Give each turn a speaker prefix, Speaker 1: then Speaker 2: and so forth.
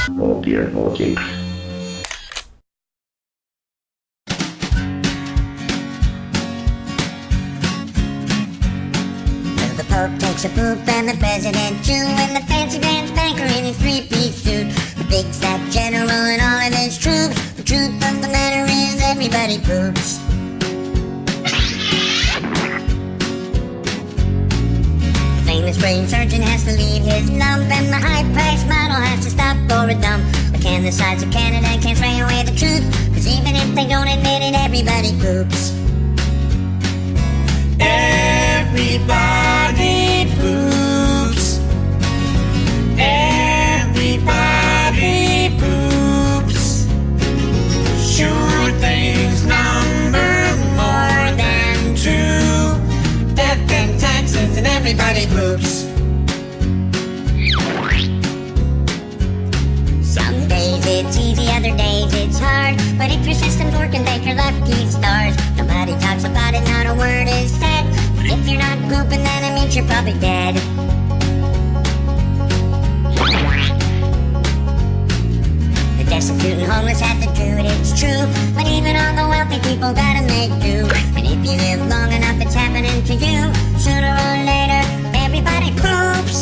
Speaker 1: Oh dear, oh dear.
Speaker 2: The Pope takes a poop and the President too, and the fancy pants banker in his three-piece suit, the big fat general and all of his troops. The truth of the matter is everybody poops. The famous brain surgeon has to leave his lump, and the high-priced model has to stop for a dump. But can the size of Canada can't sway away the truth, cause even if they don't admit it, everybody poops.
Speaker 3: Everybody poops. Everybody poops. Sure things number more than two. Death and taxes and everybody poops.
Speaker 2: Some days it's easy, other days it's hard, but if your system's working, thank your lucky stars. Nobody talks about it, not a word is said. But if you're not pooping, then it means you're probably dead. The destitute and homeless have to do it, it's true, but even all the wealthy people gotta make do. And if you live long enough, it's happening to you. Sooner or later, everybody poops.